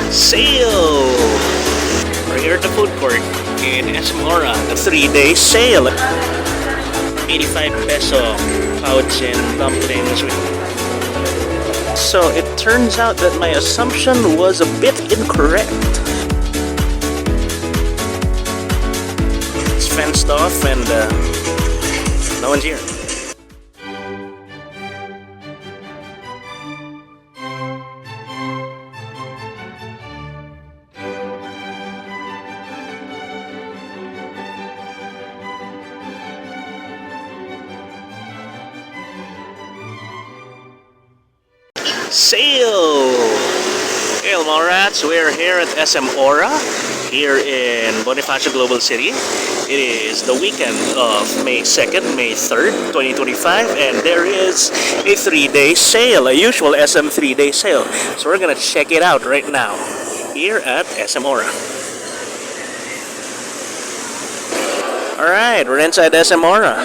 Sale! We're here at the food court in SM Aura, the 3-day sale. 85 peso pouch and dumplings. So it turns out that my assumption was a bit incorrect. It's fenced off and no one's here. Sale! Hey Mallrats, we're here at SM Aura here in Bonifacio Global City. It is the weekend of May 2nd, May 3rd, 2025, and there is a 3-day sale, a usual SM 3-day sale. So we're gonna check it out right now here at SM Aura. Alright, we're inside SM Aura.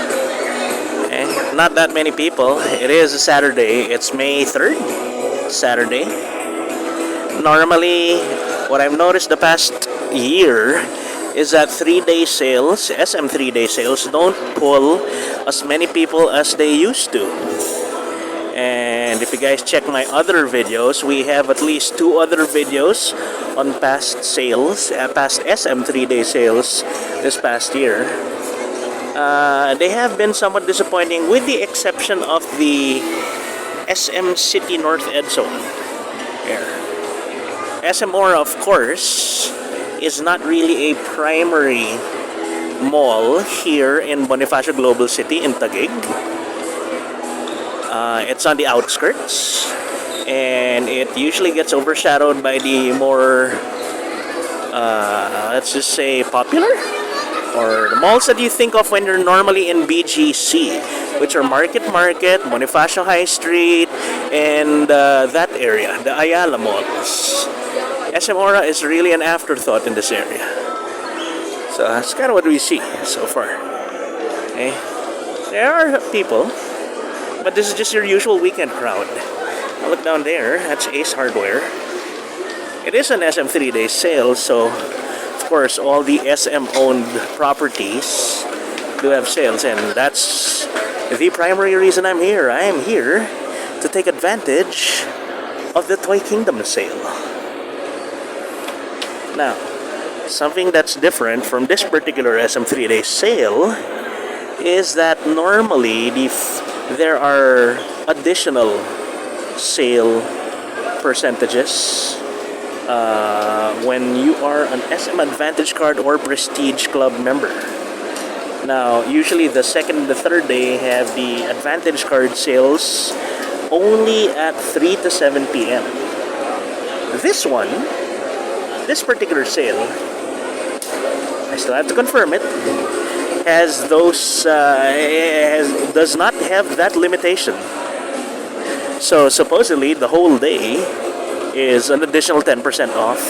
Not that many people. It is a Saturday. It's May 3rd. Saturday. Normally, what I've noticed the past year is that 3-day sales, SM 3-day sales, don't pull as many people as they used to. And if you guys check my other videos, we have at least 2 other videos on past sales, past SM 3-day sales this past year. They have been somewhat disappointing with the exception of the SM City North Ed Zone. Here. SM Aura, of course, is not really a primary mall here in Bonifacio Global City in Taguig. It's on the outskirts, and it usually gets overshadowed by the more, let's just say, popular, or the malls that you think of when you're normally in BGC, which are Market, Bonifacio High Street, and that area, the Ayala malls. SM Aura is really an afterthought in this area. So that's kind of what we see so far. Okay. There are people, but this is just your usual weekend crowd. Now look down there, that's Ace Hardware. It is an SM 3-day sale, so of course all the SM-owned properties do have sales, and that's the primary reason I'm here. I am here to take advantage of the Toy Kingdom sale. Now, something that's different from this particular SM 3-day sale is that normally there are additional sale percentages when you are an SM Advantage Card or Prestige Club member. Now, usually the second and the third day have the Advantage Card sales only at 3 to 7 p.m. This particular sale, I still have to confirm it, has those, does not have that limitation. So supposedly the whole day is an additional 10% off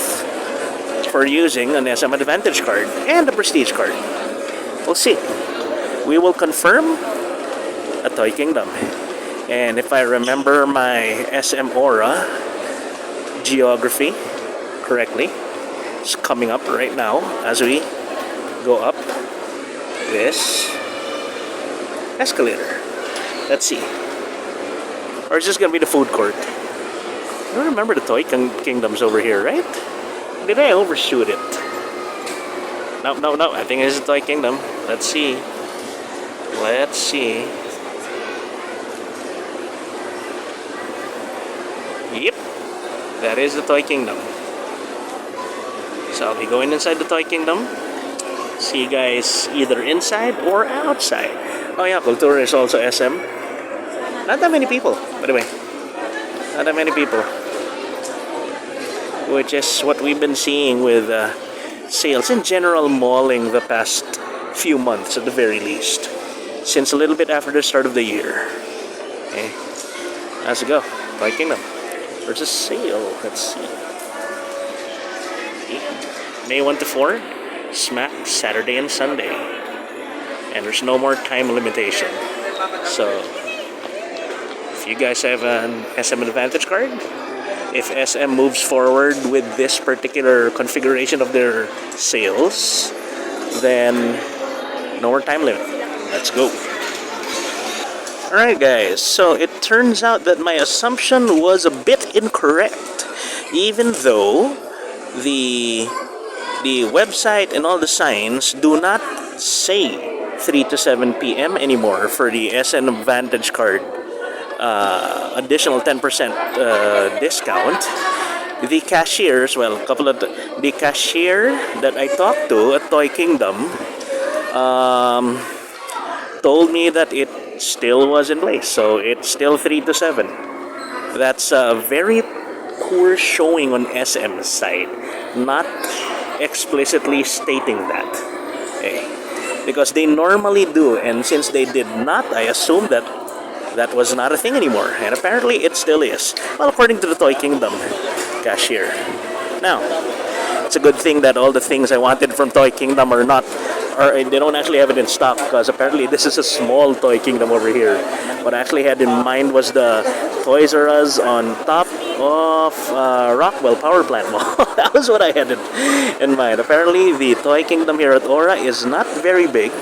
for using an SM Advantage Card and a Prestige Card. We'll see. We will confirm at Toy Kingdom. And if I remember my SM Aura geography correctly, it's coming up right now as we go up this escalator. Let's see. Or is this going to be the food court? I don't remember the Toy Kingdom's over here, right? Did I overshoot it? No. I think this is the Toy Kingdom. Let's see. Yep. That is the Toy Kingdom. So I'll be going inside the Toy Kingdom. See you guys either inside or outside. Oh yeah, Cultura is also SM. Not that many people, by the way. Not that many people. Which is what we've been seeing with sales in general malling the past few months at the very least, since a little bit after the start of the year. Okay, how's it go? Toy Kingdom versus sale. Let's see. Okay. May 1 to 4, smack Saturday and Sunday, and there's no more time limitation. So if you guys have an SM Advantage card, if SM moves forward with this particular configuration of their sales, then no more time limit. Let's go. Alright guys, so it turns out that my assumption was a bit incorrect. Even though the website and all the signs do not say 3 to 7 p.m. anymore for the SN Vantage card additional 10% discount. The cashiers, well, a couple of the cashier that I talked to at Toy Kingdom told me that it still was in place, so it's still 3 to 7. That's a very poor showing on SM's side, not explicitly stating that. Okay. Because they normally do, and since they did not, I assume that that was not a thing anymore, and apparently it still is. Well, according to the Toy Kingdom cashier. Now, it's a good thing that all the things I wanted from Toy Kingdom are not, or they don't actually have it in stock, because apparently this is a small Toy Kingdom over here. What I actually had in mind was the Toys R Us on top of Rockwell Power Plant Mall. That was what I had in mind. Apparently the Toy Kingdom here at Aura is not very big,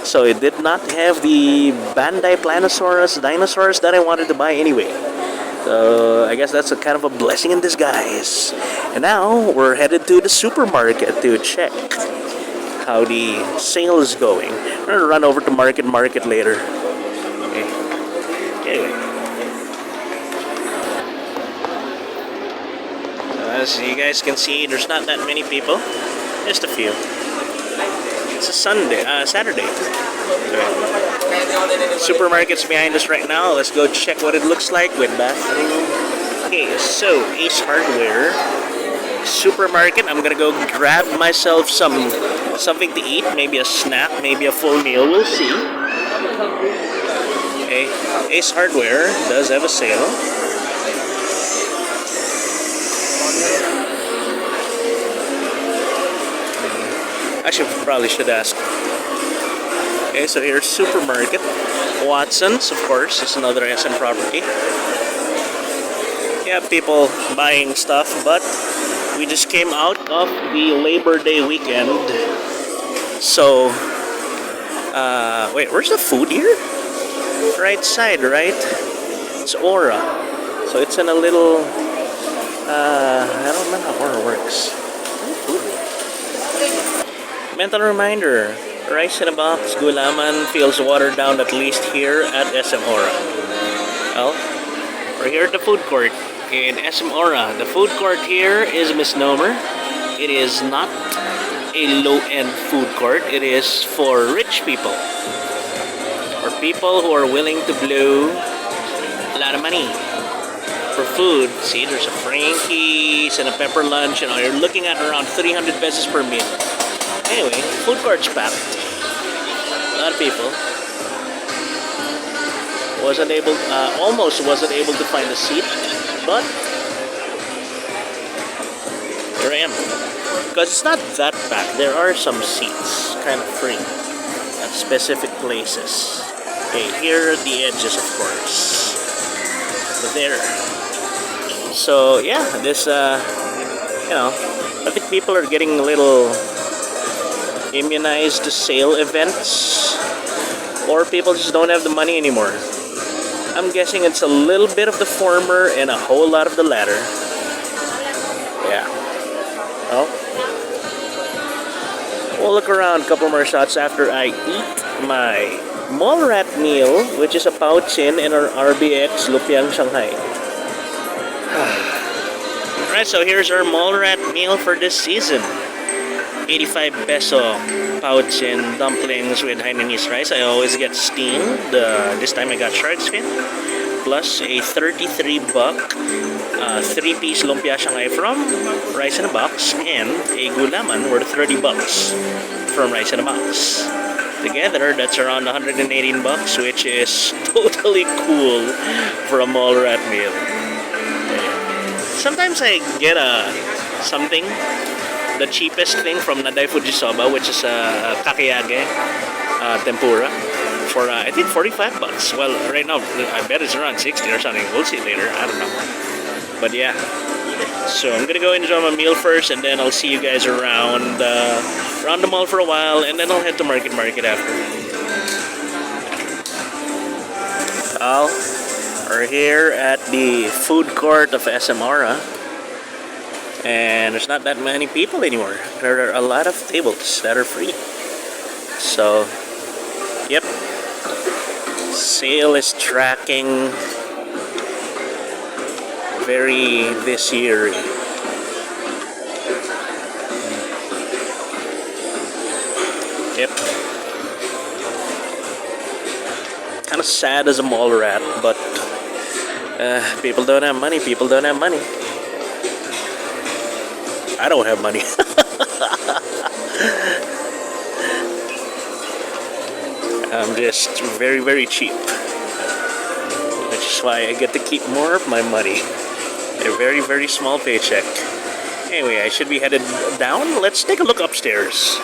so it did not have the Bandai Planosaurus dinosaurs that I wanted to buy anyway. So I guess that's a kind of a blessing in disguise. And now we're headed to the supermarket to check how the sale is going. We're gonna run over to Market later. Okay. Anyway. As you guys can see, there's not that many people. Just a few. It's a Saturday. Supermarket's behind us right now. Let's go check what it looks like with bathroom. Okay, so Ace Hardware supermarket. I'm gonna go grab myself something to eat, maybe a snack, maybe a full meal. We'll see. Okay, Ace Hardware does have a sale. Actually, probably should ask. Okay, so here's supermarket. Watson's, of course, is another SM property. Yeah, people buying stuff, but we just came out of the Labor Day weekend. So, wait, where's the food here? Right side, right? It's Aura. So it's in a little, I don't know how Aura works. Mental reminder, rice in a box, gulaman feels watered down at least here at SM Aura. Well, we're here at the food court in SM Aura. The food court here is a misnomer. It is not a low-end food court. It is for rich people. For people who are willing to blow a lot of money for food. See, there's a Frankie's and a pepper lunch. You know, you're looking at around 300 pesos per meal. Anyway, food court's packed. A lot of people. Almost wasn't able to find a seat, but here I am. Because it's not that packed. There are some seats, kind of free, at specific places. Okay, here are the edges, of course. But there. So yeah, this you know, I think people are getting a little immunized to sale events, or people just don't have the money anymore. I'm guessing it's a little bit of the former and a whole lot of the latter. Yeah. Well, we'll look around a couple more shots after I eat my Mallrat meal, which is a pouchin and our RBX Lupiang Shanghai. Alright, so here's our Mallrat meal for this season. 85 peso pouchin dumplings with Hainanese rice. I always get steamed. This time I got shark's fin. Plus a 33-buck 3-piece lumpia Shanghai from Rice in a Box, and a gulaman worth 30 bucks from Rice in a Box. Together, that's around 118 bucks, which is totally cool for a Mallrat meal. Sometimes I get something, the cheapest thing from Naday Fujisoba, which is a kakeyage tempura, for I think 45 bucks. Well, right now I bet it's around 60 or something. We'll see later. I don't know. But yeah, so I'm gonna go enjoy my meal first, and then I'll see you guys around the mall for a while, and then I'll head to Market after. Well, we're here at the food court of SM Aura, and there's not that many people anymore. There are a lot of tables that are free. So, yep, sale is tracking very this year. Yep. Kind of sad as a mall rat, but people don't have money. People don't have money. I don't have money. I'm just very, very cheap, which is why I get to keep more of my money. A very, very small paycheck. Anyway, I should be headed down. Let's take a look upstairs.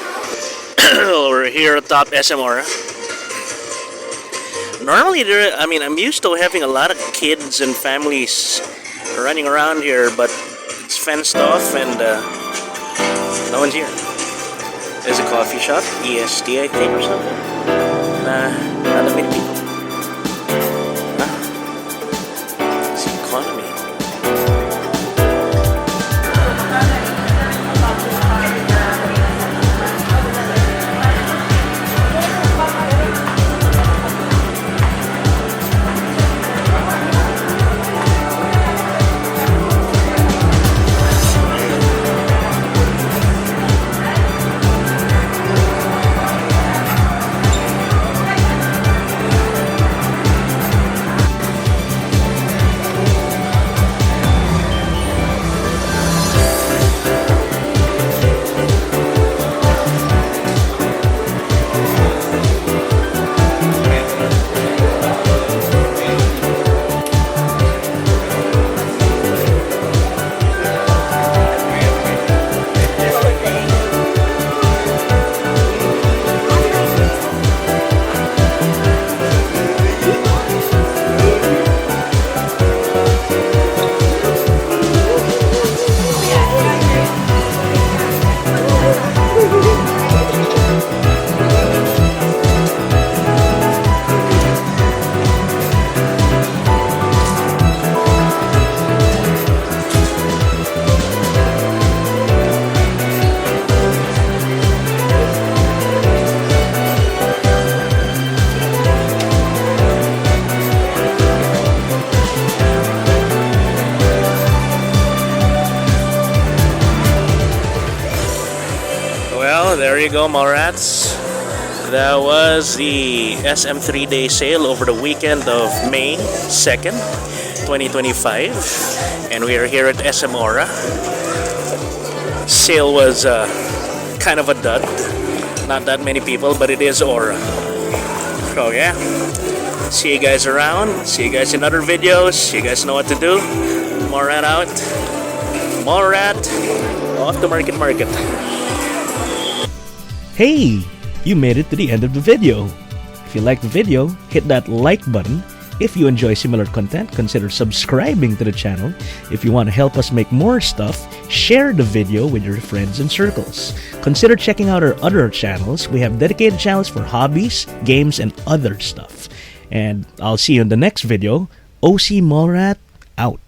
We're here atop SM Aura. Normally, I'm used to having a lot of kids and families running around here, but it's fenced off and no one's here. There's a coffee shop, EST, I think, or something. Not that many people. It's economy. There you go, Mallrats. That was the SM 3-day sale over the weekend of May 2nd, 2025. And we are here at SM Aura. Sale was kind of a dud. Not that many people, but it is Aura. So yeah, see you guys around. See you guys in other videos. You guys know what to do. Mallrat out. Mallrat off to Market. Hey! You made it to the end of the video. If you liked the video, hit that like button. If you enjoy similar content, consider subscribing to the channel. If you want to help us make more stuff, share the video with your friends and circles. Consider checking out our other channels. We have dedicated channels for hobbies, games, and other stuff. And I'll see you in the next video. OC Mallrat out.